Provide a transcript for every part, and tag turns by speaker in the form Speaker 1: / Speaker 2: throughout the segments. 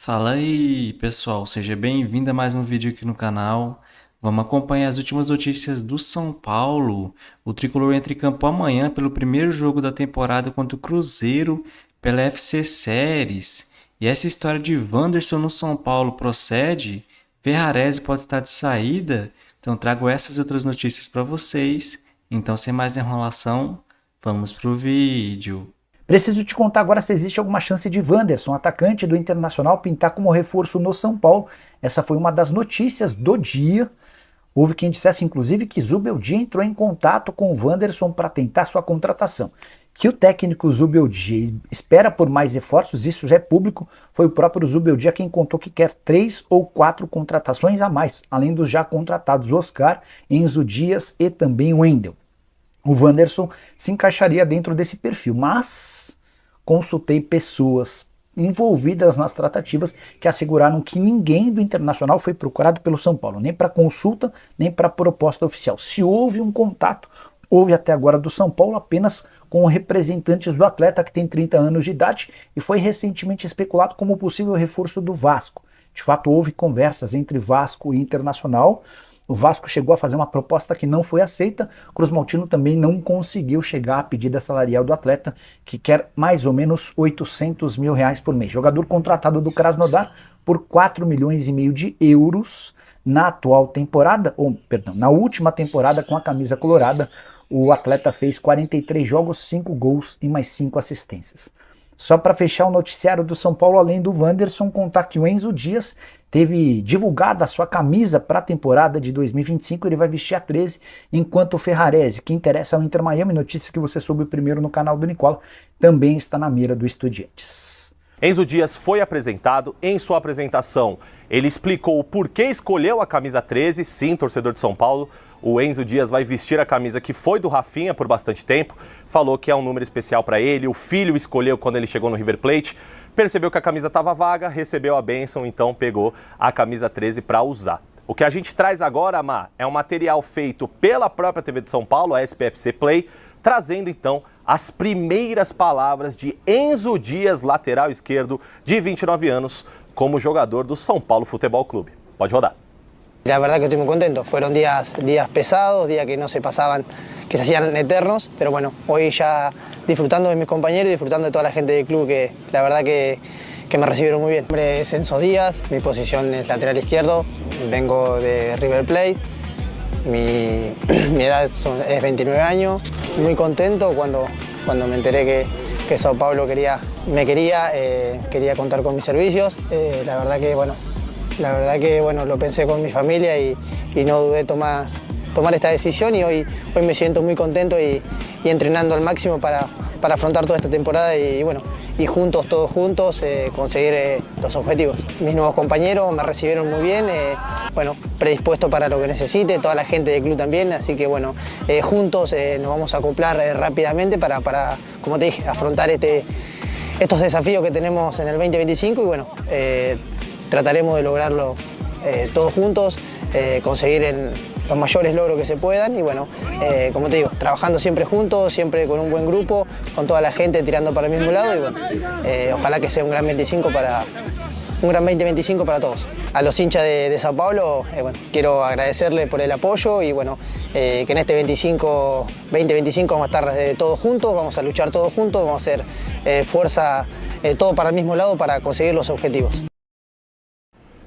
Speaker 1: Fala aí, pessoal, seja bem-vindo a mais um vídeo aqui no canal. Vamos acompanhar as últimas notícias do São Paulo. O Tricolor entra em campo amanhã pelo primeiro jogo da temporada contra o Cruzeiro pela FC Series. E essa história de Wanderson no São Paulo procede? Ferrarese pode estar de saída? Então trago essas e outras notícias para vocês. Então, sem mais enrolação, vamos pro vídeo.
Speaker 2: Preciso te contar agora se existe alguma chance de Wanderson, atacante do Internacional, pintar como reforço no São Paulo. Essa foi uma das notícias do dia. Houve quem dissesse, inclusive, que Zubeldia entrou em contato com o Wanderson para tentar sua contratação. Que o técnico Zubeldia espera por mais reforços, isso já é público. Foi o próprio Zubeldia quem contou que quer 3 ou 4 contratações a mais, além dos já contratados Oscar, Enzo Dias e também Wendel. O Wanderson se encaixaria dentro desse perfil, mas consultei pessoas envolvidas nas tratativas que asseguraram que ninguém do Internacional foi procurado pelo São Paulo, nem para consulta, nem para proposta oficial. Se houve um contato, houve até agora do São Paulo apenas com representantes do atleta que tem 30 anos de idade e foi recentemente especulado como possível reforço do Vasco. De fato, houve conversas entre Vasco e Internacional. O Vasco chegou a fazer uma proposta que não foi aceita. Cruz Maltino também não conseguiu chegar à pedida salarial do atleta, que quer mais ou menos 800 mil reais por mês. Jogador contratado do Krasnodar por 4 milhões e meio de euros na atual temporada, na última temporada com a camisa colorada. O atleta fez 43 jogos, 5 gols e mais 5 assistências. Só para fechar o noticiário do São Paulo, além do Wanderson, contar que o Enzo Dias teve divulgada a sua camisa para a temporada de 2025, ele vai vestir a 13, enquanto o Ferrarese, que interessa ao Inter Miami, notícia que você soube primeiro no canal do Nicola, também está na mira do Estudiantes.
Speaker 3: Enzo Dias foi apresentado. Em sua apresentação, ele explicou o porquê escolheu a camisa 13, sim, torcedor de São Paulo. O Enzo Dias vai vestir a camisa que foi do Rafinha por bastante tempo. Falou que é um número especial para ele. O filho escolheu quando ele chegou no River Plate. Percebeu que a camisa estava vaga, recebeu a bênção, então pegou a camisa 13 para usar. O que a gente traz agora, Má, é um material feito pela própria TV de São Paulo, a SPFC Play, trazendo então as primeiras palavras de Enzo Dias, lateral esquerdo de 29 anos, como jogador do São Paulo Futebol Clube. Pode rodar.
Speaker 4: La verdad que estoy muy contento, fueron días pesados, días que no se pasaban, que se hacían eternos, pero bueno, hoy ya disfrutando de mis compañeros y disfrutando de toda la gente del club que la verdad que me recibieron muy bien. Mi nombre es Enzo Díaz, mi posición es lateral izquierdo, vengo de River Plate, mi edad es 29 años, muy contento cuando me enteré que Sao Paulo quería contar con mis servicios, la verdad que bueno, lo pensé con mi familia y no dudé tomar esta decisión y hoy me siento muy contento y entrenando al máximo para afrontar toda esta temporada y bueno, y todos juntos, conseguir los objetivos. Mis nuevos compañeros me recibieron muy bien, bueno, predispuesto para lo que necesite, toda la gente del club también, así que bueno, juntos nos vamos a acoplar rápidamente para, como te dije, afrontar estos desafíos que tenemos en el 2025 y bueno, trataremos de lograrlo todos juntos, conseguir los mayores logros que se puedan y bueno, como te digo, trabajando siempre juntos, siempre con un buen grupo, con toda la gente tirando para el mismo lado y bueno, ojalá que sea un gran 2025 para todos. A los hinchas de Sao Paulo, bueno, quiero agradecerle por el apoyo y bueno, que en este 2025 vamos a estar todos juntos, vamos a luchar todos juntos, vamos a hacer fuerza todo para el mismo lado para conseguir los objetivos.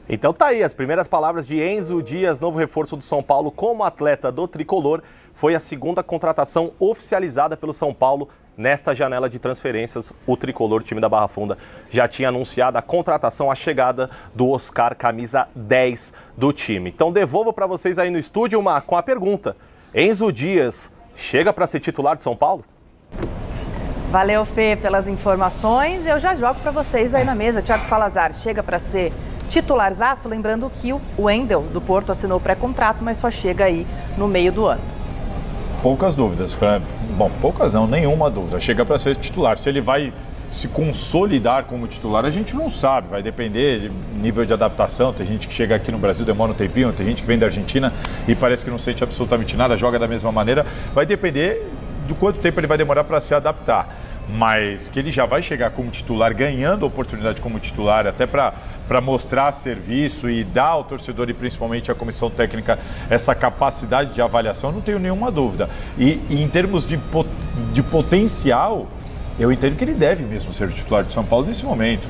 Speaker 3: Então tá aí, as primeiras palavras de Enzo Dias, novo reforço do São Paulo como atleta do Tricolor. Foi a segunda contratação oficializada pelo São Paulo nesta janela de transferências. O Tricolor, time da Barra Funda, já tinha anunciado a contratação, a chegada do Oscar, camisa 10 do time. Então devolvo para vocês aí no estúdio com a pergunta. Enzo Dias chega para ser titular de São Paulo?
Speaker 5: Valeu, Fê, pelas informações. Eu já jogo para vocês aí na mesa. Thiago Salazar chega para ser titularzaço, lembrando que o Wendel do Porto assinou pré-contrato, mas só chega aí no meio do ano.
Speaker 6: Poucas dúvidas, poucas não, nenhuma dúvida. Chega para ser titular. Se ele vai se consolidar como titular, a gente não sabe, vai depender de nível de adaptação. Tem gente que chega aqui no Brasil, demora um tempinho, tem gente que vem da Argentina e parece que não sente absolutamente nada, joga da mesma maneira. Vai depender de quanto tempo ele vai demorar para se adaptar. mas que ele já vai chegar como titular, ganhando oportunidade como titular, até para mostrar serviço e dar ao torcedor e principalmente à comissão técnica essa capacidade de avaliação, não tenho nenhuma dúvida. E em termos de potencial, eu entendo que ele deve mesmo ser o titular de São Paulo nesse momento.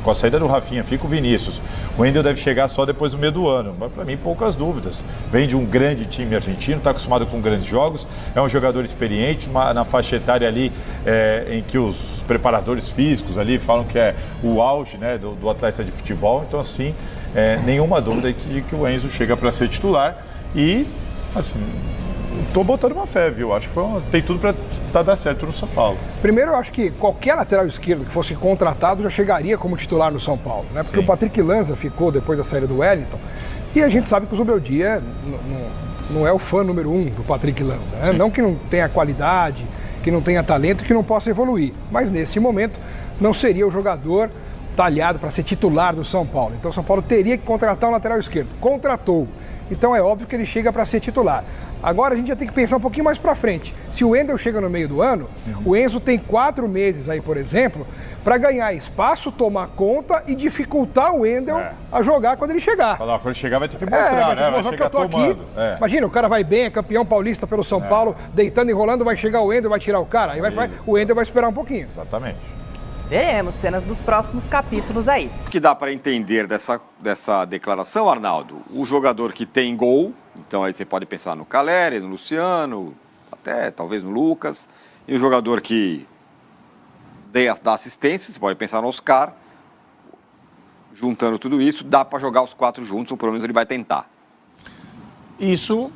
Speaker 6: Com a saída do Rafinha, fica o Vinícius. O Wendel deve chegar só depois do meio do ano. Mas, para mim, poucas dúvidas. Vem de um grande time argentino, está acostumado com grandes jogos, é um jogador experiente, na faixa etária ali em que os preparadores físicos ali falam que é o auge, né, do atleta de futebol. Então, assim, nenhuma dúvida de que o Enzo chega para ser titular. E, assim, estou botando uma fé, viu? Acho que tem tudo para dar certo no São Paulo.
Speaker 7: Primeiro, eu acho que qualquer lateral esquerdo que fosse contratado já chegaria como titular no São Paulo, né? Porque
Speaker 6: Sim.
Speaker 7: o Patrick Lanza ficou depois da saída do Wellington e a gente sabe que o Zubeldia não é o fã número 1 do Patrick Lanza, né? Não que não tenha qualidade, que não tenha talento, que não possa evoluir, mas nesse momento não seria o jogador talhado para ser titular do São Paulo. Então o São Paulo teria que contratar um lateral esquerdo. Contratou. Então é óbvio que ele chega para ser titular. Agora a gente já tem que pensar um pouquinho mais para frente. Se o Wendel chega no meio do ano, o Enzo tem 4 meses aí, por exemplo, para ganhar espaço, tomar conta e dificultar o Wendel a jogar quando ele chegar.
Speaker 6: Quando ele chegar vai ter que mostrar, né? Vai chegar tomando.
Speaker 7: Imagina, o cara vai bem, é campeão paulista pelo São Paulo, deitando e rolando, vai chegar o Wendel, vai tirar o cara. Aí o Wendel vai esperar um pouquinho.
Speaker 6: Exatamente.
Speaker 5: Veremos cenas dos próximos capítulos aí.
Speaker 8: O que dá para entender dessa declaração, Arnaldo? O jogador que tem gol, então aí você pode pensar no Caleri, no Luciano, até talvez no Lucas. E o jogador que dá assistência, você pode pensar no Oscar. Juntando tudo isso, dá para jogar os 4 juntos, ou pelo menos ele vai tentar.
Speaker 9: Isso,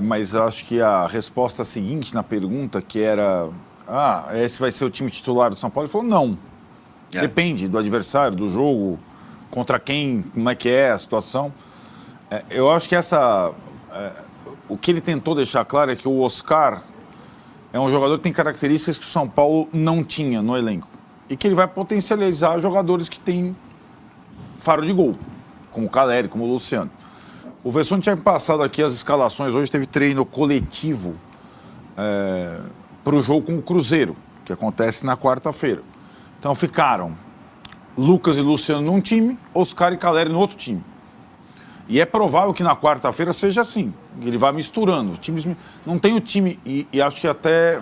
Speaker 9: mas eu acho que a resposta seguinte na pergunta, que era... esse vai ser o time titular do São Paulo? Ele falou, não. Depende do adversário, do jogo, contra quem, como é que é a situação. Eu acho que o que ele tentou deixar claro é que o Oscar é um jogador que tem características que o São Paulo não tinha no elenco. E que ele vai potencializar jogadores que têm faro de gol, como o Caleri, como o Luciano. O Verson tinha passado aqui as escalações, hoje teve treino coletivo para o jogo com o Cruzeiro, que acontece na quarta-feira. Então ficaram Lucas e Luciano num time, Oscar e Caleri no outro time. E é provável que na quarta-feira seja assim, ele vai misturando. Os times não tem o time, e acho que até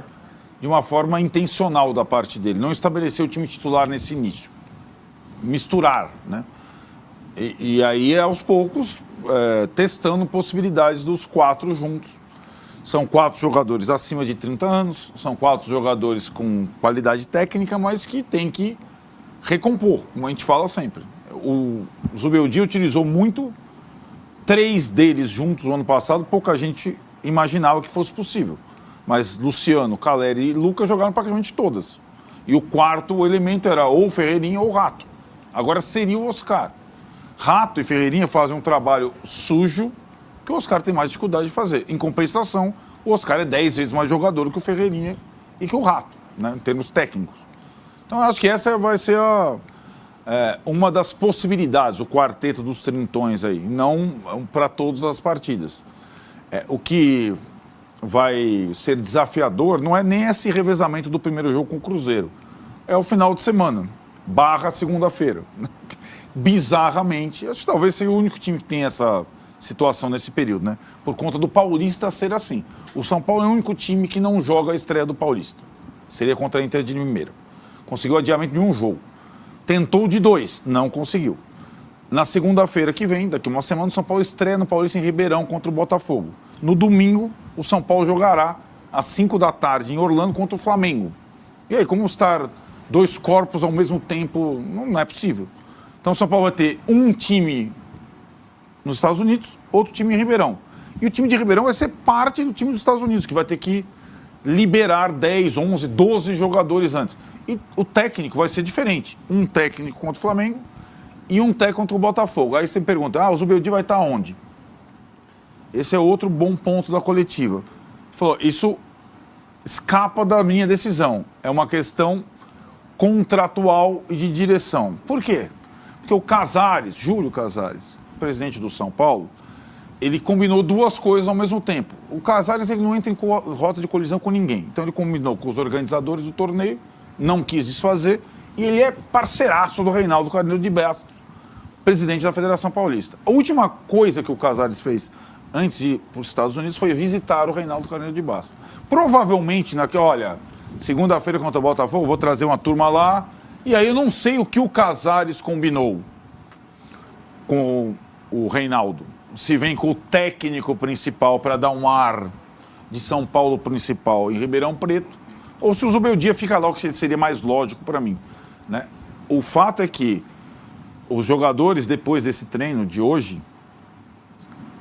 Speaker 9: de uma forma intencional da parte dele, não estabeleceu o time titular nesse início. Misturar, né? E aí, aos poucos, testando possibilidades dos 4 juntos. São 4 jogadores acima de 30 anos, são 4 jogadores com qualidade técnica, mas que tem que recompor, como a gente fala sempre. O Zubeldia utilizou muito 3 deles juntos no ano passado, pouca gente imaginava que fosse possível. Mas Luciano, Caleri e Lucas jogaram praticamente todas. E o 4º elemento era ou o Ferreirinha ou o Rato. Agora seria o Oscar. Rato e Ferreirinha fazem um trabalho sujo, que o Oscar tem mais dificuldade de fazer. Em compensação, o Oscar é 10 vezes mais jogador que o Ferreirinha e que o Rato, né, em termos técnicos. Então, eu acho que essa vai ser uma das possibilidades, o quarteto dos trintões aí, não para todas as partidas. O que vai ser desafiador não é nem esse revezamento do primeiro jogo com o Cruzeiro, é o final de semana, / segunda-feira. Bizarramente, acho que talvez seja o único time que tem essa situação nesse período, né? Por conta do Paulista ser assim. O São Paulo é o único time que não joga a estreia do Paulista. Seria contra a Inter de Limeira. Conseguiu adiamento de um jogo. Tentou de 2, não conseguiu. Na segunda-feira que vem, daqui uma semana, o São Paulo estreia no Paulista em Ribeirão contra o Botafogo. No domingo, o São Paulo jogará às 5 da tarde em Orlando contra o Flamengo. E aí, como estar 2 corpos ao mesmo tempo, não é possível. Então o São Paulo vai ter um time nos Estados Unidos, outro time em Ribeirão. E o time de Ribeirão vai ser parte do time dos Estados Unidos, que vai ter que liberar 10, 11, 12 jogadores antes. E o técnico vai ser diferente. Um técnico contra o Flamengo e um técnico contra o Botafogo. Aí você pergunta, o Zubeldia vai estar onde? Esse é outro bom ponto da coletiva. Ele falou, isso escapa da minha decisão. É uma questão contratual e de direção. Por quê? Porque o Casares, Júlio Casares, presidente do São Paulo, ele combinou 2 coisas ao mesmo tempo. O Casares ele não entra em rota de colisão com ninguém. Então ele combinou com os organizadores do torneio não quis desfazer, e ele é parceiraço do Reinaldo Carneiro de Bastos, presidente da Federação Paulista. A última coisa que o Casares fez antes de ir para os Estados Unidos foi visitar o Reinaldo Carneiro de Bastos. Provavelmente, olha, segunda-feira contra o Botafogo, vou trazer uma turma lá, e aí eu não sei o que o Casares combinou com o Reinaldo. Se vem com o técnico principal para dar um ar de São Paulo principal em Ribeirão Preto, ou se o Zubeldia fica lá, o que seria mais lógico para mim, né? O fato é que os jogadores, depois desse treino de hoje,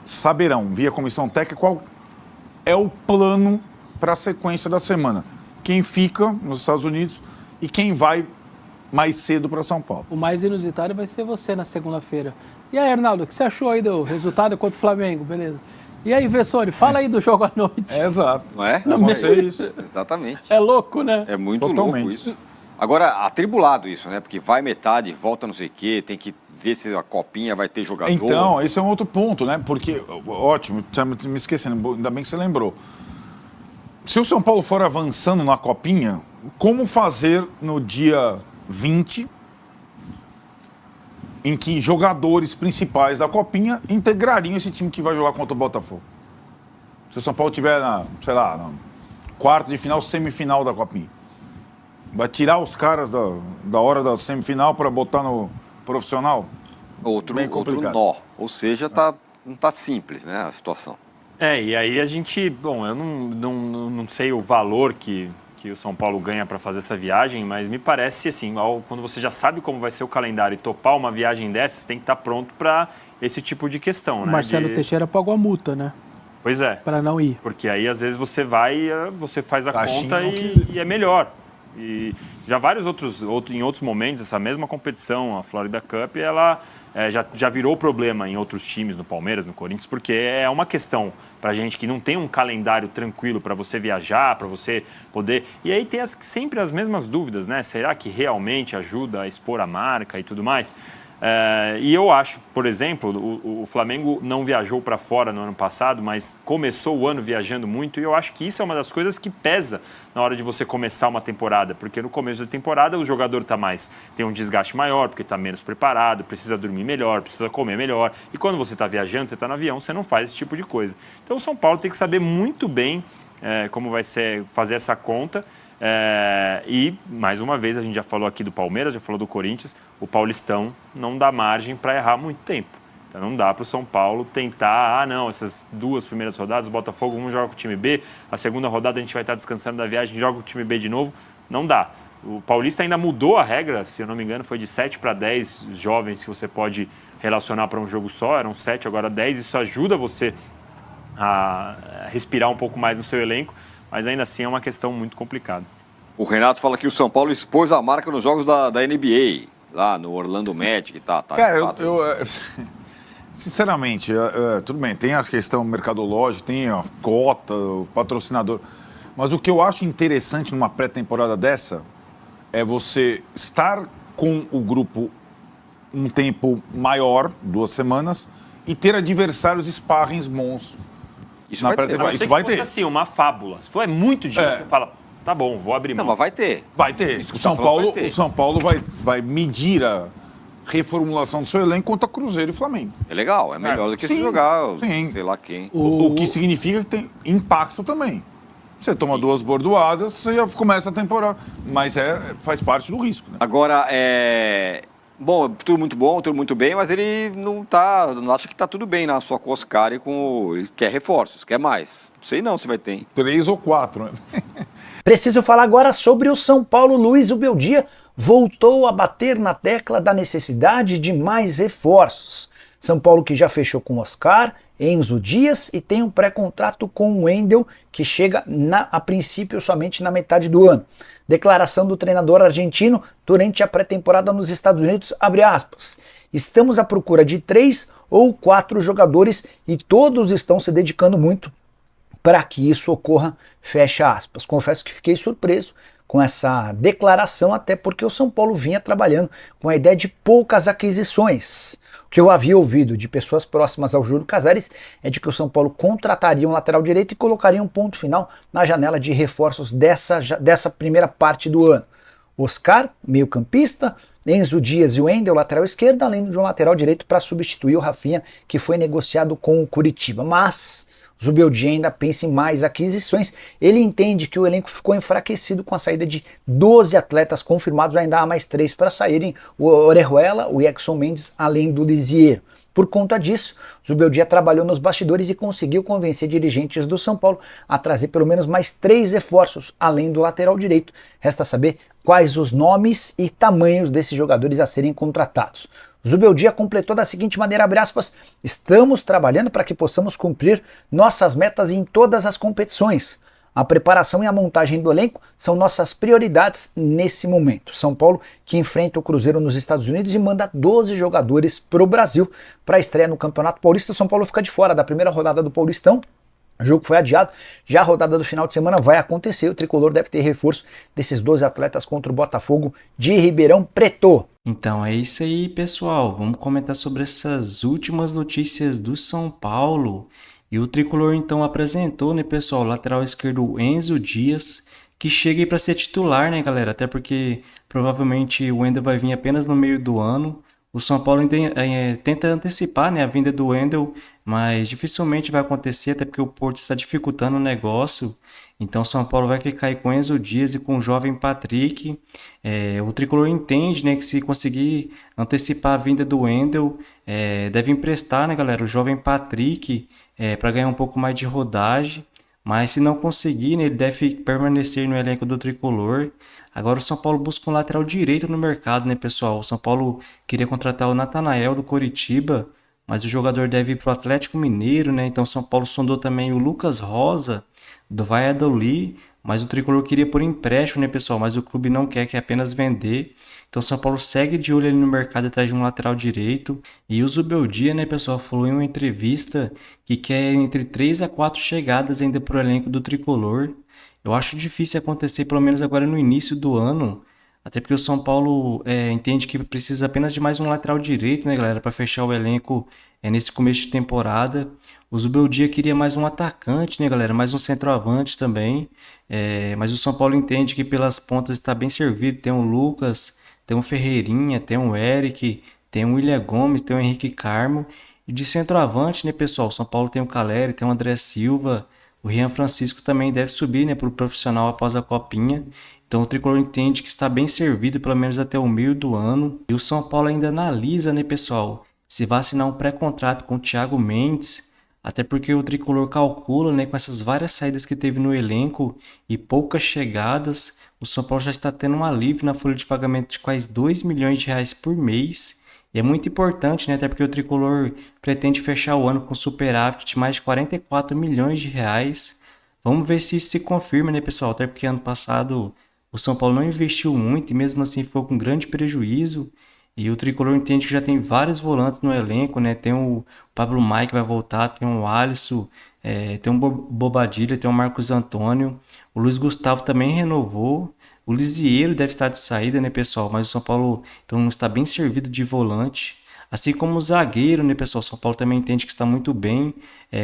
Speaker 9: saberão, via comissão técnica, qual é o plano para a sequência da semana. Quem fica nos Estados Unidos e quem vai mais cedo para São Paulo.
Speaker 10: O mais inusitado vai ser você na segunda-feira. E aí, Arnaldo, o que você achou aí do resultado contra o Flamengo? Beleza. E aí, Vessone, fala aí do jogo à noite.
Speaker 9: Exato.
Speaker 8: Não é?
Speaker 9: Não é isso.
Speaker 8: Exatamente.
Speaker 10: É louco, né?
Speaker 8: É muito
Speaker 9: Totalmente.
Speaker 8: louco isso. Agora, atribulado isso, né? Porque vai metade, volta não sei o quê, tem que ver se a copinha vai ter jogador.
Speaker 9: Então, esse é um outro ponto, né? Porque, ótimo, tá me esquecendo, ainda bem que você lembrou. Se o São Paulo for avançando na copinha, como fazer no dia 20, em que jogadores principais da copinha integrariam esse time que vai jogar contra o Botafogo? Se o São Paulo tiver na quarta de final, semifinal da copinha, vai tirar os caras da hora da semifinal para botar no profissional?
Speaker 8: Outro
Speaker 9: complicado.
Speaker 8: nó. Ou seja, não tá simples, né, a situação.
Speaker 11: E aí a gente... Bom, eu não sei o valor que o São Paulo ganha para fazer essa viagem, mas me parece, assim, quando você já sabe como vai ser o calendário e topar uma viagem dessa, você tem que estar pronto para esse tipo de questão,
Speaker 10: O
Speaker 11: né?
Speaker 10: Marcelo Teixeira pagou a multa, né?
Speaker 11: Pois é.
Speaker 10: Para não ir.
Speaker 11: Porque aí, às vezes, você faz a
Speaker 9: Caixinha
Speaker 11: conta
Speaker 9: não
Speaker 11: e é melhor. E já em outros momentos, essa mesma competição, a Florida Cup, ela já virou problema em outros times, no Palmeiras, no Corinthians, porque é uma questão para gente que não tem um calendário tranquilo para você viajar, para você poder... E aí tem sempre as mesmas dúvidas, né? Será que realmente ajuda a expor a marca e tudo mais? E eu acho, por exemplo, o Flamengo não viajou para fora no ano passado, mas começou o ano viajando muito, e eu acho que isso é uma das coisas que pesa na hora de você começar uma temporada, porque no começo da temporada o jogador tem um desgaste maior, porque está menos preparado, precisa dormir melhor, precisa comer melhor, e quando você está viajando, você está no avião, você não faz esse tipo de coisa. Então o São Paulo tem que saber muito bem como vai ser fazer essa conta. E, mais uma vez, a gente já falou aqui do Palmeiras, já falou do Corinthians, o Paulistão não dá margem para errar muito tempo. Então não dá para o São Paulo tentar, essas duas primeiras rodadas, o Botafogo, vamos jogar com o time B, a segunda rodada a gente vai estar descansando da viagem, joga com o time B de novo, não dá. O Paulista ainda mudou a regra, se eu não me engano, foi de 7 para 10 jovens que você pode relacionar para um jogo só, eram 7, agora 10, isso ajuda você a respirar um pouco mais no seu elenco, mas ainda assim é uma questão muito complicada.
Speaker 8: O Renato fala que o São Paulo expôs a marca nos jogos da NBA, lá no Orlando Magic.
Speaker 9: Cara, sinceramente, tudo bem, tem a questão mercadológica, tem a cota, o patrocinador, mas o que eu acho interessante numa pré-temporada dessa é você estar com o grupo um tempo maior, 2 semanas, e ter adversários sparrings bons.
Speaker 8: Isso vai ter.
Speaker 11: Isso vai ter. Assim, uma fábula. Se for muito dinheiro, você fala, tá bom, vou abrir mão.
Speaker 8: Não, mas vai ter.
Speaker 9: Vai ter. O São Paulo vai medir a reformulação do seu elenco contra Cruzeiro e Flamengo.
Speaker 8: É legal, é melhor do que se jogar, sei lá quem.
Speaker 9: O que significa que tem impacto também. Você toma 2 bordoadas, você já começa a temporada. Mas faz parte do risco, né?
Speaker 8: Agora, bom, tudo muito bom, tudo muito bem, mas ele não acha que tá tudo bem na sua Coscari ele quer reforços, quer mais. Não sei não se vai ter, hein?
Speaker 9: 3 ou 4, né?
Speaker 2: Preciso falar agora sobre o São Paulo. Luiz Zubeldia voltou a bater na tecla da necessidade de mais reforços. São Paulo que já fechou com Oscar, Enzo Dias e tem um pré-contrato com o Wendel, que chega a princípio somente na metade do ano. Declaração do treinador argentino durante a pré-temporada nos Estados Unidos, abre aspas, estamos à procura de 3 ou 4 jogadores e todos estão se dedicando muito para que isso ocorra, fecha aspas. Confesso que fiquei surpreso com essa declaração, até porque o São Paulo vinha trabalhando com a ideia de poucas aquisições. O que eu havia ouvido de pessoas próximas ao Júlio Casares é de que o São Paulo contrataria um lateral direito e colocaria um ponto final na janela de reforços dessa primeira parte do ano. Oscar, meio-campista, Enzo Dias e o Wendel, lateral esquerdo, além de um lateral direito para substituir o Rafinha, que foi negociado com o Curitiba. Mas o Zubeldia ainda pensa em mais aquisições. Ele entende que o elenco ficou enfraquecido com a saída de 12 atletas confirmados, ainda há mais 3 para saírem, o Orejuela, o Exson Mendes, além do Lisieiro. Por conta disso, Zubeldia trabalhou nos bastidores e conseguiu convencer dirigentes do São Paulo a trazer pelo menos mais 3 reforços, além do lateral direito. Resta saber quais os nomes e tamanhos desses jogadores a serem contratados. Zubeldia completou da seguinte maneira, abre aspas, estamos trabalhando para que possamos cumprir nossas metas em todas as competições. A preparação e a montagem do elenco são nossas prioridades nesse momento. São Paulo que enfrenta o Cruzeiro nos Estados Unidos e manda 12 jogadores para o Brasil para a estreia no Campeonato Paulista. O São Paulo fica de fora da primeira rodada do Paulistão. O jogo foi adiado, já a rodada do final de semana vai acontecer. O Tricolor deve ter reforço desses 12 atletas contra o Botafogo de Ribeirão Preto.
Speaker 1: Então é isso aí, pessoal. Vamos comentar sobre essas últimas notícias do São Paulo. E o Tricolor então apresentou, né, pessoal, o lateral esquerdo Enzo Dias, que chega aí para ser titular, né, galera? Até porque provavelmente o Wendel vai vir apenas no meio do ano. O São Paulo tenta antecipar, né, a vinda do Wendel, mas dificilmente vai acontecer, até porque o Porto está dificultando o negócio. Então o São Paulo vai ficar aí com Enzo Dias e com o jovem Patrick. O Tricolor entende, né, que se conseguir antecipar a vinda do Wendel, deve emprestar, né, galera, o jovem Patrick para ganhar um pouco mais de rodagem. Mas se não conseguir, né, ele deve permanecer no elenco do Tricolor. Agora o São Paulo busca um lateral direito no mercado, né, pessoal? O São Paulo queria contratar o Natanael do Coritiba, mas o jogador deve ir para o Atlético Mineiro, né? Então o São Paulo sondou também o Lucas Rosa, do Valladolid, mas o Tricolor queria por empréstimo, né, pessoal? Mas o clube não quer apenas vender. Então o São Paulo segue de olho ali no mercado atrás de um lateral direito. E o Zubeldia, né, pessoal, falou em uma entrevista que quer entre 3 a 4 chegadas ainda para o elenco do Tricolor. Eu acho difícil acontecer, pelo menos agora no início do ano, até porque o São Paulo entende que precisa apenas de mais um lateral direito, né, galera, para fechar o elenco nesse começo de temporada. O Zubeldia queria mais um atacante, né, galera, mais um centroavante também, mas o São Paulo entende que pelas pontas está bem servido. Tem o Lucas, tem o Ferreirinha, tem o Eric, tem o William Gomes, tem o Henrique Carmo. E de centroavante, né, pessoal, o São Paulo tem o Caleri, tem o André Silva. O Rian Francisco também deve subir, né, para o profissional após a Copinha. Então o Tricolor entende que está bem servido, pelo menos até o meio do ano. E o São Paulo ainda analisa, né, pessoal, se vai assinar um pré-contrato com o Thiago Mendes. Até porque o Tricolor calcula, né, com essas várias saídas que teve no elenco e poucas chegadas, o São Paulo já está tendo um alívio na folha de pagamento de quase 2 milhões de reais por mês. E é muito importante, né? Até porque o Tricolor pretende fechar o ano com superávit de mais de 44 milhões de reais. Vamos ver se isso se confirma, né, pessoal? Até porque ano passado o São Paulo não investiu muito e mesmo assim ficou com grande prejuízo. E o Tricolor entende que já tem vários volantes no elenco, né? Tem o Pablo Maia que vai voltar, tem o Alisson, tem o Bobadilha, tem o Marcos Antônio. O Luiz Gustavo também renovou. O Lisieiro deve estar de saída, né, pessoal? Mas o São Paulo então está bem servido de volante. Assim como o zagueiro, né, pessoal? O São Paulo também entende que está muito bem.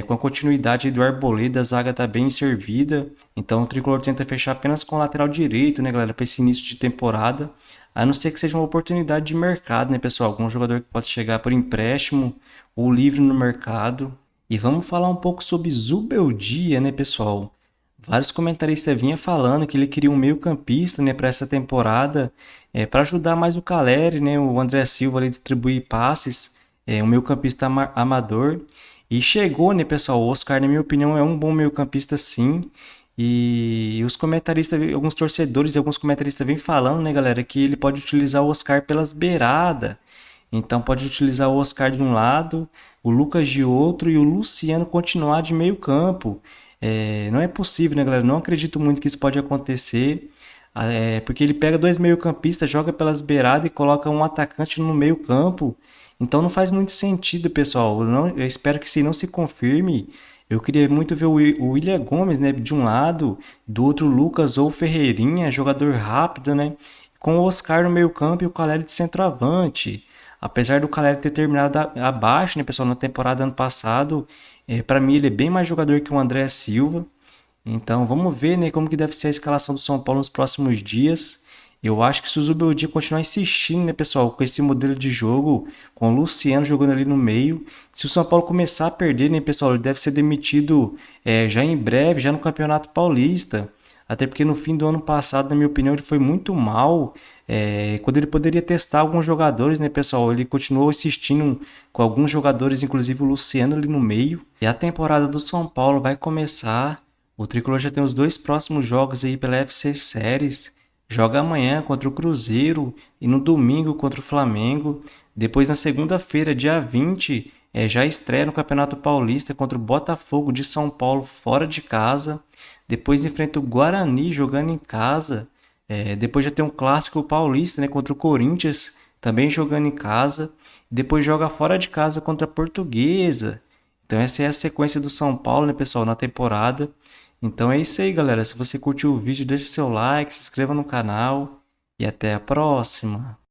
Speaker 1: Com a continuidade do Arboleda, a zaga está bem servida. Então o Tricolor tenta fechar apenas com o lateral direito, né, galera? Para esse início de temporada. A não ser que seja uma oportunidade de mercado, né, pessoal? Algum jogador que pode chegar por empréstimo ou livre no mercado. E vamos falar um pouco sobre Zubeldia, né, pessoal? Vários comentaristas vinham falando que ele queria um meio-campista, né, para essa temporada, para ajudar mais o Caleri, né, o André Silva ali distribuir passes, um meio-campista amador. E chegou, né, pessoal? O Oscar, na minha opinião, é um bom meio-campista, sim. E os comentaristas, alguns torcedores e alguns comentaristas vêm falando, né, galera, que ele pode utilizar o Oscar pelas beiradas. Então pode utilizar o Oscar de um lado, o Lucas de outro e o Luciano continuar de meio campo. Não é possível, né, galera? Não acredito muito que isso pode acontecer, porque ele pega 2 meio-campistas, joga pelas beiradas e coloca um atacante no meio campo. Então não faz muito sentido, pessoal. Eu espero que se não se confirme, eu queria muito ver o William Gomes, né, de um lado, do outro Lucas ou Ferreirinha, jogador rápido, né, com o Oscar no meio campo e o Caleri de centroavante. Apesar do Caleri ter terminado abaixo, né, pessoal, na temporada ano passado, para mim ele é bem mais jogador que o André Silva. Então vamos ver, né, como que deve ser a escalação do São Paulo nos próximos dias. Eu acho que se o Zubeldia continuar insistindo, né, pessoal, com esse modelo de jogo, com o Luciano jogando ali no meio, se o São Paulo começar a perder, né, pessoal, ele deve ser demitido já em breve, já no Campeonato Paulista. Até porque no fim do ano passado, na minha opinião, ele foi muito mal. Quando ele poderia testar alguns jogadores, né, pessoal? Ele continuou insistindo com alguns jogadores, inclusive o Luciano ali no meio. E a temporada do São Paulo vai começar. O Tricolor já tem os 2 próximos jogos aí pela FC Series. Joga amanhã contra o Cruzeiro e no domingo contra o Flamengo. Depois, na segunda-feira, dia 20, já estreia no Campeonato Paulista contra o Botafogo de São Paulo fora de casa. Depois enfrenta o Guarani jogando em casa. Depois já tem um clássico paulista, né, contra o Corinthians, também jogando em casa. Depois joga fora de casa contra a Portuguesa. Então essa é a sequência do São Paulo, né, pessoal, na temporada. Então é isso aí, galera. Se você curtiu o vídeo, deixa seu like, se inscreva no canal e até a próxima.